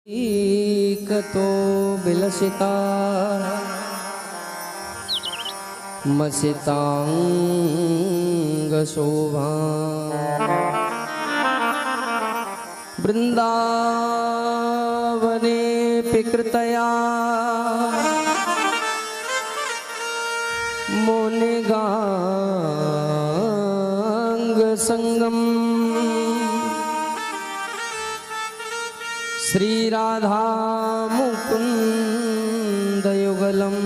तो विलसिता मसितांग शोभा वृंदावने पिकृतया मोनिगांग संगम श्री राधा मुकुंद युगलम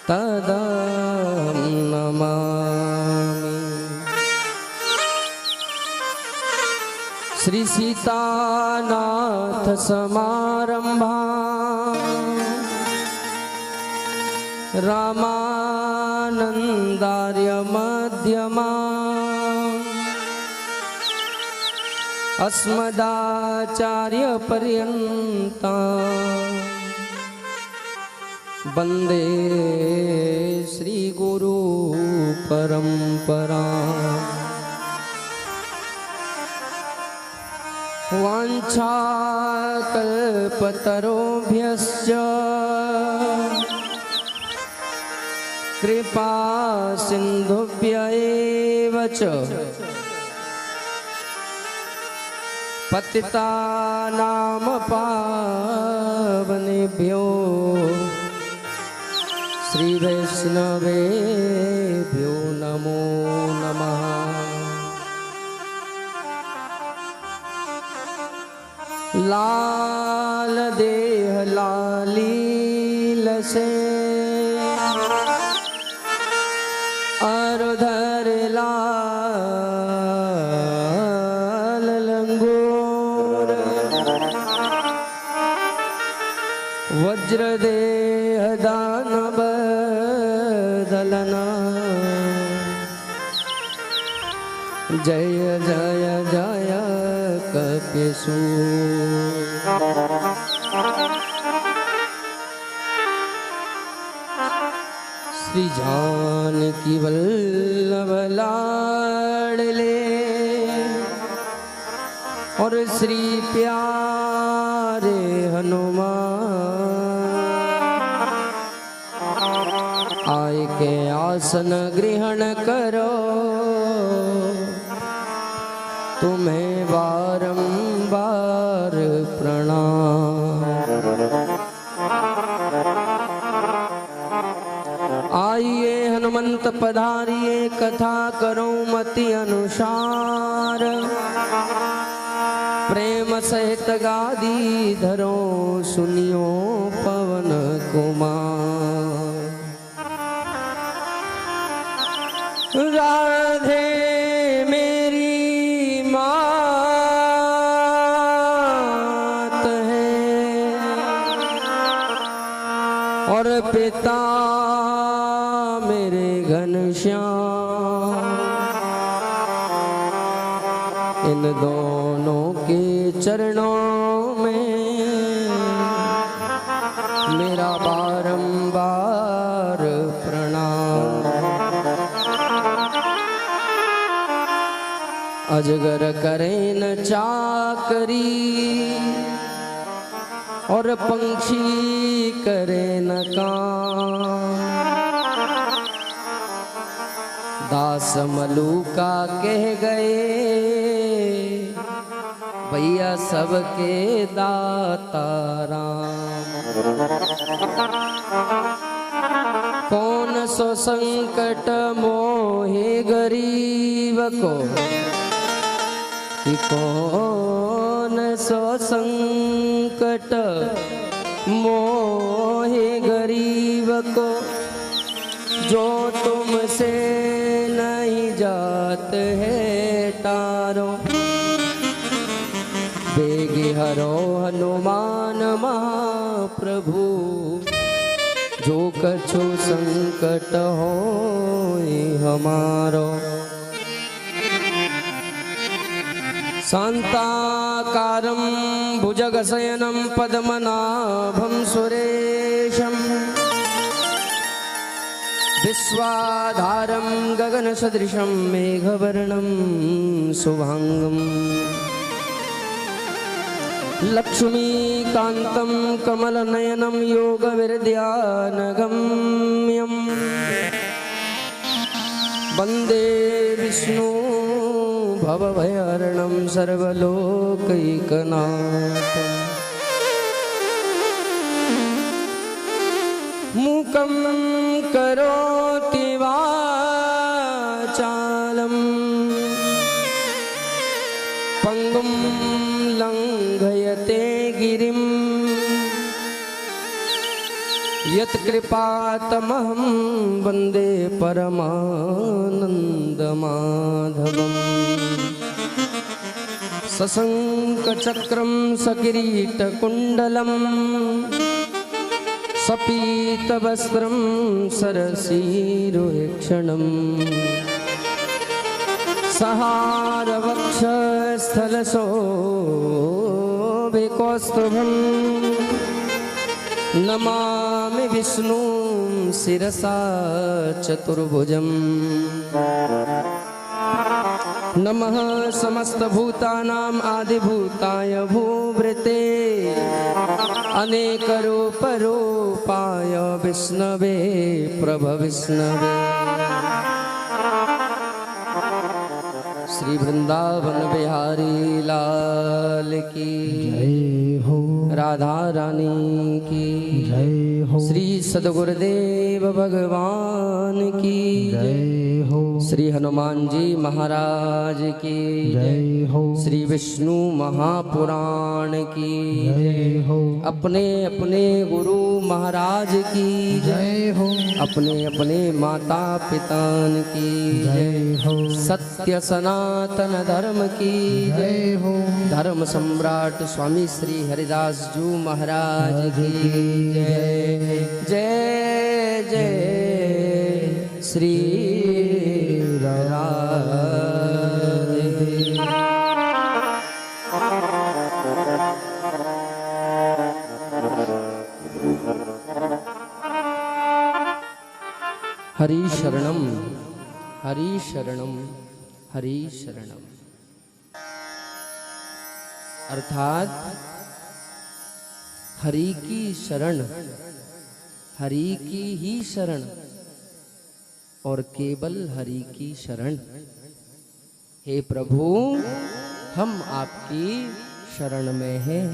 तदं नमामि। श्री सीतानाथ समारंभा रामानंदार्य मध्यमा अस्मदाचार्य पर्यन्ता वंदे श्री गुरु परंपरा। वाञ्छाकल्पतरुभ्यश्च कृपा सिन्धुभ्य एव च पतितानां पावनेभ्यो श्री वैष्णवेभ्यो नमो नमः। लाल देह लाली लसे अरुधर लाल लंगूर वज्रदेह दानव दलना जय जय जय कपिसूर। श्री जानकी वल्लभ लाडले और श्री प्यारे हनुमान आय के आसन ग्रहण करो तुम्हें बारंबार प्रणाम। आइए हनुमंत पधारिए कथा करो मति अनुसार प्रेम सहित गादी धरो सुनियो पवन कुमार। राधे मेरी मात है और पिता मेरे घनश्याम। इन दोनों के चरणों में मेरा बारंबार प्रणाम। अजगर करे न चाकरी और पंछी करे न काम। दास मलूका कह गए भैया सबके दाता राम। कौन सो संकट मोहे गरीब को कि कौन सो संकट मोहे गरीब को जो तुमसे नहीं जात है तारो। बेगी हरो हनुमान महाप्रभु जो कछु संकट हो हमारो। शांताकारं भुजगशयनं पद्मनाभं सुरेशं विश्वाधारं गगनसदृशं मेघवर्णं शुभांगं लक्ष्मीकान्तं कमलनयनं योगविद्यानगम्यं वन्दे विष्णु भवभयहरणं सर्वलोकैकनाथम् मूकं करोति वाचालं पंगुं लंघयते गिरिं यत्कृपातमहं वन्दे परमानन्दमाधवम् सशङ्खचक्रं सकिरीटकुण्डलं सपीतवस्त्रं सरसीरुहेक्षणं सहारवक्षस्थलशोभिकौस्तुभं नमामि विष्णुं शिरसा चतुर्भुजं नमः समस्तभूतानां आदिभूताय भूभृते अनेकरूपरूपाय विष्णवे प्रभविष्णवे। श्री वृंदावन बिहारी लाल की जय हो, राधा रानी की जय हो, श्री सद्गुरुदेव भगवान की जय हो, श्री हनुमान जी महाराज की जय हो, श्री विष्णु महापुराण की जय हो, अपने अपने गुरु महाराज की जय हो, अपने अपने माता पिता की जय हो, सत्य सनातन धर्म की जय हो, धर्म सम्राट स्वामी श्री हरिदास जी महाराज की जय। जय जय श्री राधे। हरि शरणम हरि शरणम हरि शरणम, अर्थात हरि की शरण, हरि की ही शरण और केवल हरि की शरण। हे प्रभु, हम आपकी शरण में हैं।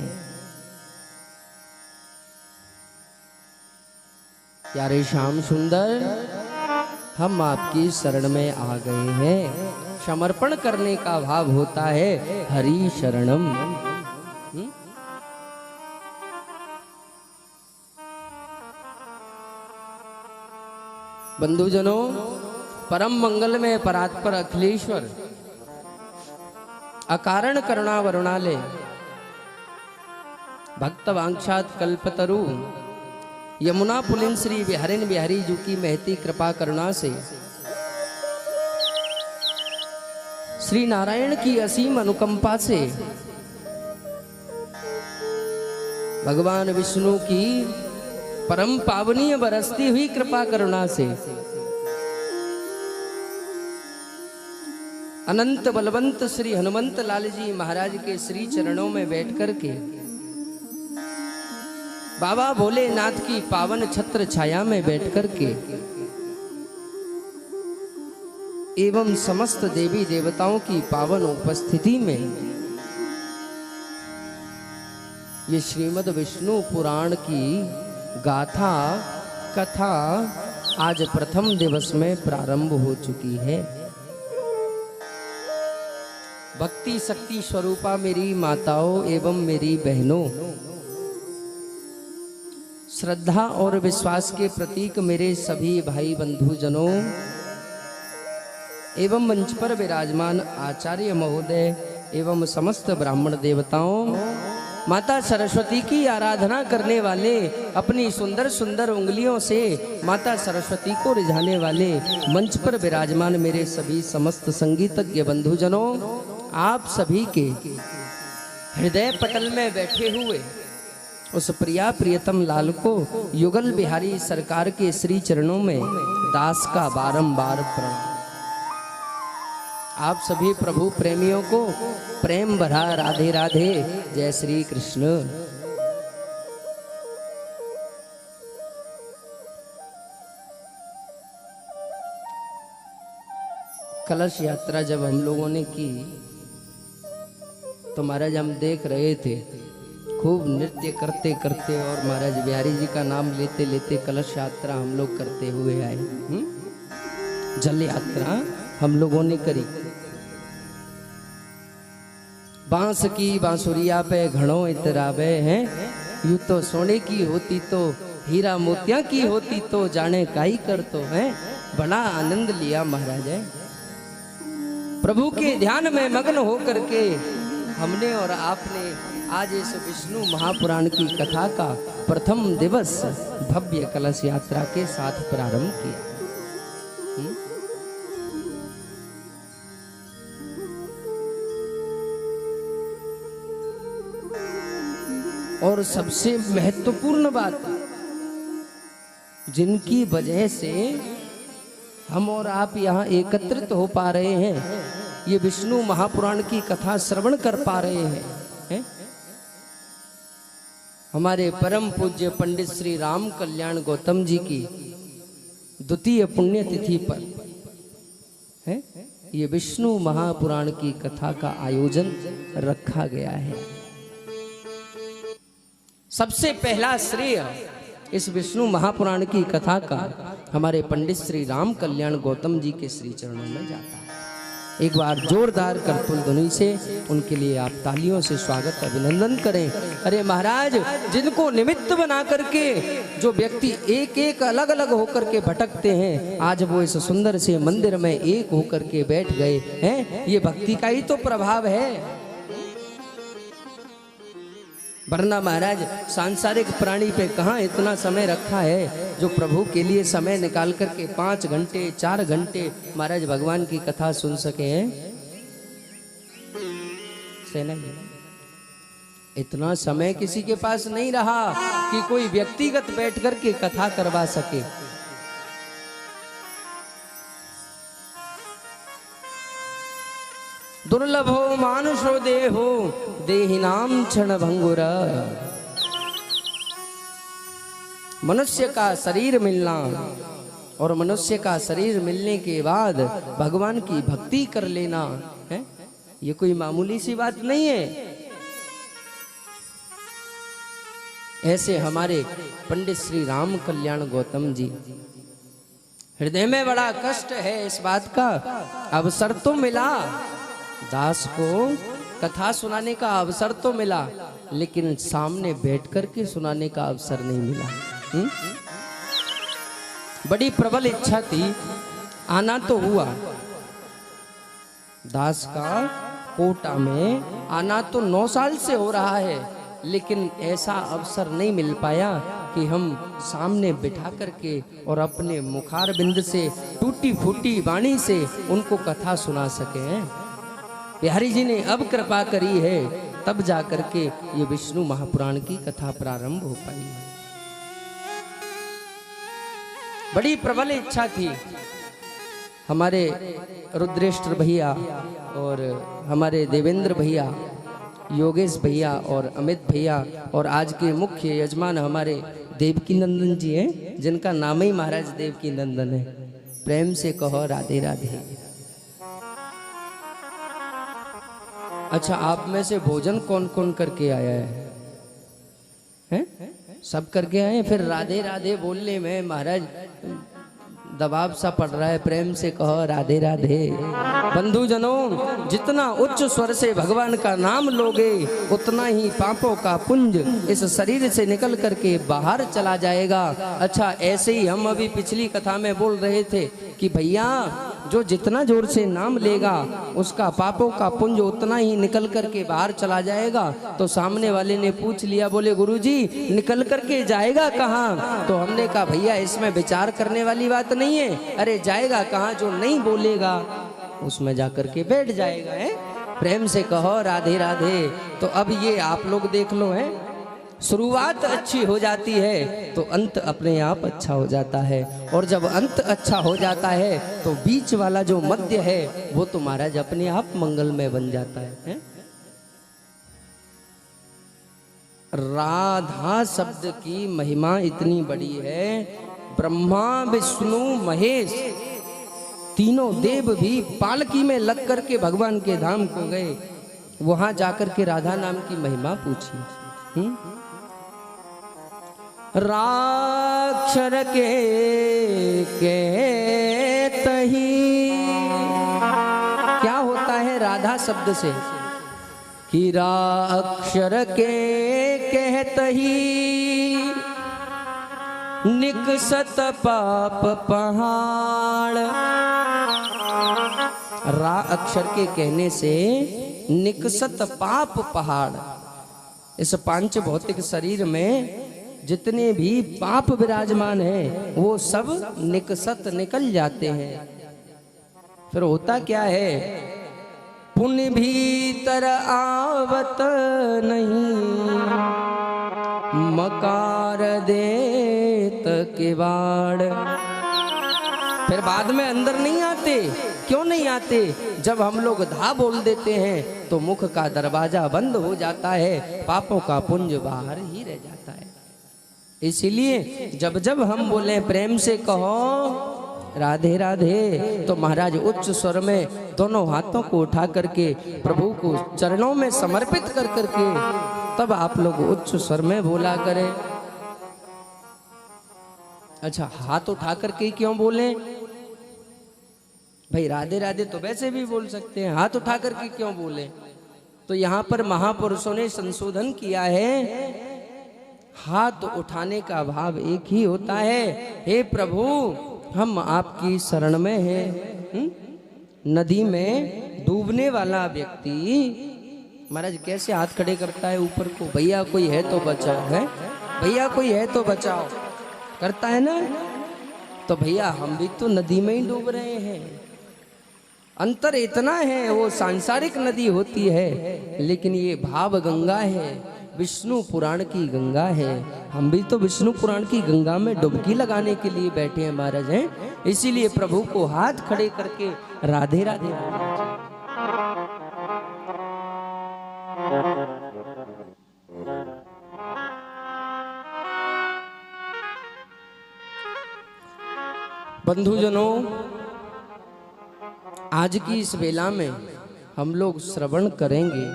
प्यारे श्याम सुंदर, हम आपकी शरण में आ गए हैं। समर्पण करने का भाव होता है हरि शरणम। बंधुजनों, परम मंगल में परात्पर अखिलेश्वर अकारण करुणा वरुणालय भक्त वांछात कल्पतरु यमुना पुलिन श्री बिहारिन बिहारी जी की महती कृपा करुणा से श्री नारायण की असीम अनुकंपा से भगवान विष्णु की परम पावनीय बरसती हुई कृपा करुणा से अनंत बलवंत श्री हनुमंत लाल जी महाराज के श्री चरणों में बैठ करके बाबा भोलेनाथ की पावन छत्र छाया में बैठ करके एवं समस्त देवी देवताओं की पावन उपस्थिति में ये श्रीमद् विष्णु पुराण की गाथा कथा आज प्रथम दिवस में प्रारंभ हो चुकी है। भक्ति शक्ति स्वरूपा मेरी माताओं एवं मेरी बहनों, श्रद्धा और विश्वास के प्रतीक मेरे सभी भाई बंधुजनों एवं मंच पर विराजमान आचार्य महोदय एवं समस्त ब्राह्मण देवताओं, माता सरस्वती की आराधना करने वाले, अपनी सुंदर सुंदर उंगलियों से माता सरस्वती को रिझाने वाले मंच पर विराजमान मेरे सभी समस्त संगीतज्ञ बंधुजनों, आप सभी के हृदय पटल में बैठे हुए उस प्रिया प्रियतम लाल को युगल बिहारी सरकार के श्री चरणों में दास का बारंबार प्रणाम। आप सभी प्रभु प्रेमियों को प्रेम भरा राधे राधे। जय श्री कृष्ण। कलश यात्रा जब हम लोगों ने की तो महाराज हम देख रहे थे खूब नृत्य करते करते और महाराज बिहारी जी का नाम लेते लेते कलश यात्रा हम लोग करते हुए आए। जल यात्रा हम लोगों ने करी। बांस की बांसुरिया पे घड़ों इतरावे हैं, यूं तो सोने की होती तो हीरा मोतिया की होती तो जाने काई कर तो है। बड़ा आनंद लिया महाराज है। प्रभु के ध्यान में मग्न होकर के हमने और आपने आज इस विष्णु महापुराण की कथा का प्रथम दिवस भव्य कलश यात्रा के साथ प्रारंभ किया। और सबसे महत्वपूर्ण बात, जिनकी वजह से हम और आप यहाँ एकत्रित हो पा रहे हैं, ये विष्णु महापुराण की कथा श्रवण कर पा रहे हैं, हमारे परम पूज्य पंडित श्री राम कल्याण गौतम जी की द्वितीय पुण्यतिथि पर है ये विष्णु महापुराण की कथा का आयोजन रखा गया है। सबसे पहला श्रेय इस विष्णु महापुराण की कथा का हमारे पंडित श्री राम कल्याण गौतम जी के श्री चरणों में जाता है। एक बार जोरदार करतुल ध्वनि से उनके लिए आप तालियों से स्वागत अभिनंदन करें। अरे महाराज, जिनको निमित्त बना करके जो व्यक्ति एक एक अलग अलग होकर के भटकते हैं, आज वो इस सुंदर से मंदिर में एक होकर के बैठ गए हैं। ये भक्ति का ही तो प्रभाव है। वरना महाराज सांसारिक प्राणी पे कहाँ इतना समय रखा है जो प्रभु के लिए समय निकाल करके 5 घंटे 4 घंटे महाराज भगवान की कथा सुन सके हैं। से नहीं, इतना समय किसी के पास नहीं रहा कि कोई व्यक्तिगत बैठ करके कथा करवा सके। दुर्लभो मानुषो देहो देहिनाम क्षण भंगुर। मनुष्य का शरीर मिलना और मनुष्य का शरीर मिलने के बाद भगवान की भक्ति कर लेना है, ये कोई मामूली सी बात नहीं है। ऐसे हमारे पंडित श्री राम कल्याण गौतम जी, हृदय में बड़ा कष्ट है इस बात का। अवसर तो मिला, दास को कथा सुनाने का अवसर तो मिला, लेकिन सामने बैठ कर के सुनाने का अवसर नहीं मिला। बड़ी प्रबल इच्छा थी, आना तो हुआ। दास का कोटा में आना तो 9 साल से हो रहा है, लेकिन ऐसा अवसर नहीं मिल पाया कि हम सामने बिठा करके और अपने मुखार बिंद से टूटी फूटी वाणी से उनको कथा सुना सके। बिहारी जी ने अब कृपा करी है, तब जा करके ये विष्णु महापुराण की कथा प्रारंभ हो पाई है। बड़ी प्रबल इच्छा थी। हमारे रुद्रेश्वर भैया और हमारे देवेंद्र भैया, योगेश भैया और अमित भैया और आज के मुख्य यजमान हमारे देवकी नंदन जी हैं, जिनका नाम ही महाराज देवकी नंदन है। प्रेम से कहो राधे राधे। अच्छा, आप में से भोजन कौन कौन करके आया है? हैं? सब करके आए? फिर राधे राधे बोलने में महाराज दबाव सा पड़ रहा है। प्रेम से कहो राधे राधे। बंधुजनों, जितना उच्च स्वर से भगवान का नाम लोगे, उतना ही पापों का पुंज इस शरीर से निकल करके बाहर चला जाएगा। अच्छा, ऐसे ही हम अभी पिछली कथा में बोल रहे थे कि भैया जो जितना जोर से नाम लेगा उसका पापों का पुंज उतना ही निकल करके बाहर चला जाएगा। तो सामने वाले ने पूछ लिया, बोले गुरुजी निकल करके जाएगा कहाँ? तो हमने कहा भैया इसमें विचार करने वाली बात नहीं है। अरे जाएगा कहाँ? जो नहीं बोलेगा उसमें जाकर के बैठ जाएगा। है प्रेम से कहो राधे राधे। तो अब ये आप लोग देख लो, है शुरुआत अच्छी हो जाती है तो अंत अपने आप अच्छा हो जाता है, और जब अंत अच्छा हो जाता है तो बीच वाला जो मध्य है वो तो महाराज अपने आप मंगलमय बन जाता है? राधा शब्द की महिमा इतनी बड़ी है, ब्रह्मा विष्णु महेश तीनों देव भी पालकी में लग करके भगवान के धाम को गए, वहां जाकर के राधा नाम की महिमा पूछी। राक्षर के तही, क्या होता है राधा शब्द से? कि रा अक्षर के कहतही निकसत पाप पहाड़। रा अक्षर के कहने से निकसत पाप पहाड़। इस पांच भौतिक शरीर में जितने भी पाप विराजमान हैं वो सब निकसत निकल जाते हैं। फिर होता क्या है? पुण्य भीतर आवत नहीं, मकार देत किवाड़। फिर बाद में अंदर नहीं आते। क्यों नहीं आते? जब हम लोग धा बोल देते हैं तो मुख का दरवाजा बंद हो जाता है, पापों का पुंज बाहर ही रह जाता है। इसीलिए जब जब हम बोले प्रेम से कहो राधे राधे, तो महाराज उच्च स्वर में दोनों हाथों को उठा करके प्रभु को चरणों में समर्पित कर करके तब आप लोग उच्च स्वर में बोला करें। अच्छा, हाथ उठा करके क्यों बोले भाई? राधे राधे तो वैसे भी बोल सकते हैं, हाथ उठा करके क्यों बोले? तो यहाँ पर महापुरुषों ने संशोधन किया है, हाथ उठाने का भाव एक ही होता है, हे प्रभु हम आपकी शरण में हैं। नदी में डूबने वाला व्यक्ति महाराज कैसे हाथ खड़े करता है ऊपर को? भैया कोई है तो बचाओ, है भैया कोई है तो बचाओ, करता है ना? तो भैया हम भी तो नदी में ही डूब रहे हैं। अंतर इतना है, वो सांसारिक नदी होती है लेकिन ये भाव गंगा है, विष्णु पुराण की गंगा है। हम भी तो विष्णु पुराण की गंगा में डुबकी लगाने के लिए बैठे हैं महाराज हैं। इसीलिए प्रभु को हाथ खड़े करके राधे राधे। बंधुजनों, आज की इस वेला में हम लोग श्रवण करेंगे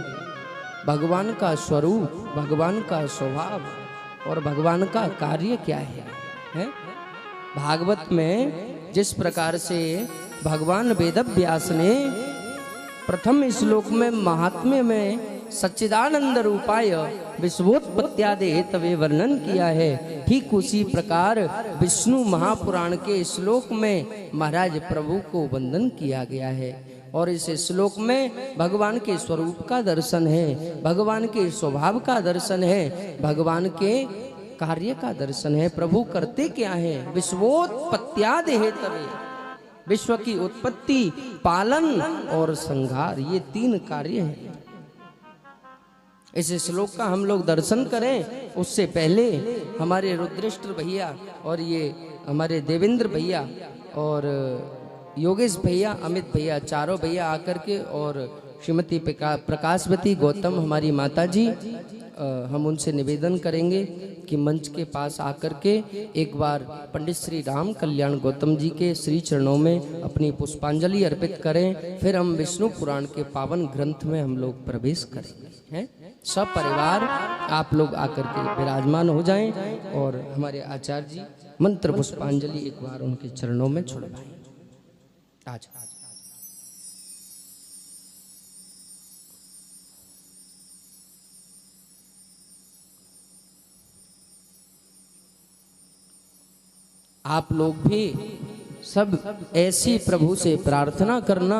भगवान का स्वरूप, भगवान का स्वभाव और भगवान का कार्य क्या है? भागवत में जिस प्रकार से भगवान वेदव्यास ने प्रथम श्लोक में महात्म्य में सच्चिदानंद रूपाय विश्वोत्पत्त्यादि हेतवे वर्णन किया है, ठीक उसी प्रकार विष्णु महापुराण के श्लोक में महाराज प्रभु को वंदन किया गया है। और इस श्लोक में भगवान के स्वरूप का दर्शन है, भगवान के स्वभाव का दर्शन है, भगवान के कार्य का दर्शन है। प्रभु करते क्या है? विश्वोत्पत्त्यादि हेतवे, विश्व की उत्पत्ति, पालन और संहार, ये तीन कार्य हैं। इस श्लोक का हम लोग दर्शन करें उससे पहले हमारे रुद्रेष्ट भैया और ये हमारे देवेंद्र भैया और योगेश भैया, अमित भैया, चारों भैया आकर के और श्रीमती प्रकाशवती गौतम हमारी माता जी, हम उनसे निवेदन करेंगे कि मंच के पास आकर के एक बार पंडित श्री राम कल्याण गौतम जी के श्री चरणों में अपनी पुष्पांजलि अर्पित करें। फिर हम विष्णु पुराण के पावन ग्रंथ में हम लोग प्रवेश करेंगे। हैं सब परिवार आप लोग आकर के विराजमान हो जाएं और हमारे आचार्य जी मंत्र पुष्पांजलि एक बार उनके चरणों में छुड़वाएं। आज आप लोग भी सब ऐसी प्रभु से प्रार्थना करना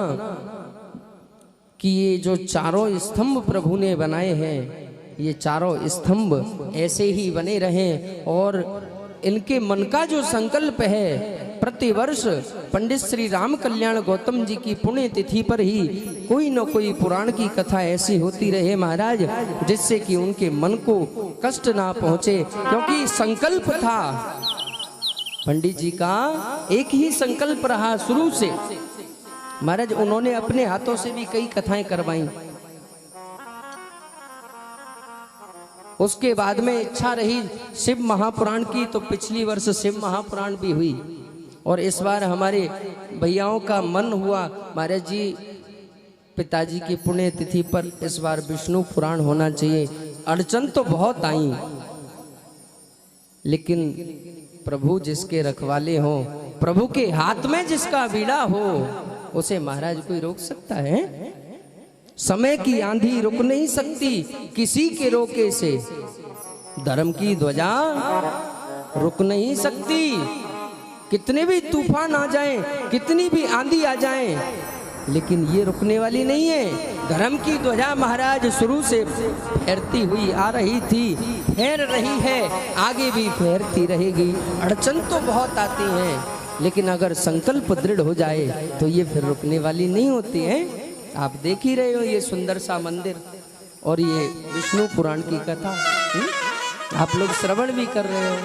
कि ये जो चारों स्तंभ प्रभु ने बनाए हैं, ये चारों स्तंभ ऐसे ही बने रहें और इनके मन का जो संकल्प है, प्रतिवर्ष पंडित श्री राम कल्याण गौतम जी की पुण्य तिथि पर ही कोई न कोई पुराण की कथा ऐसी होती रहे महाराज, जिससे कि उनके मन को कष्ट ना पहुंचे, क्योंकि संकल्प था पंडित जी का, एक ही संकल्प रहा शुरू से। महाराज उन्होंने अपने हाथों से भी कई कथाएं करवाई। उसके बाद में इच्छा रही शिव महापुराण की, तो पिछली वर्ष शिव महापुराण भी हुई, और इस बार हमारे भैयाओं का मन हुआ महाराज जी पिताजी की पुण्यतिथि पर इस बार विष्णु पुराण होना चाहिए। अड़चन तो बहुत आई, लेकिन प्रभु जिसके रखवाले हो, प्रभु के हाथ में जिसका बीड़ा हो, उसे महाराज कोई रोक सकता है? समय की आंधी रुक नहीं सकती किसी के रोके से, धर्म की ध्वजा रुक नहीं सकती। कितने भी तूफान आ जाएं, कितनी भी आंधी आ जाएं, लेकिन ये रुकने वाली नहीं है। धर्म की ध्वजा महाराज शुरू से फहरती हुई आ रही थी, फहर रही है, आगे भी फहरती रहेगी। अड़चन तो बहुत आती हैं, लेकिन अगर संकल्प दृढ़ हो जाए तो ये फिर रुकने वाली नहीं होती है। आप देख ही रहे हो ये सुंदर सा मंदिर और ये विष्णु पुराण की कथा आप लोग श्रवण भी कर रहे हो।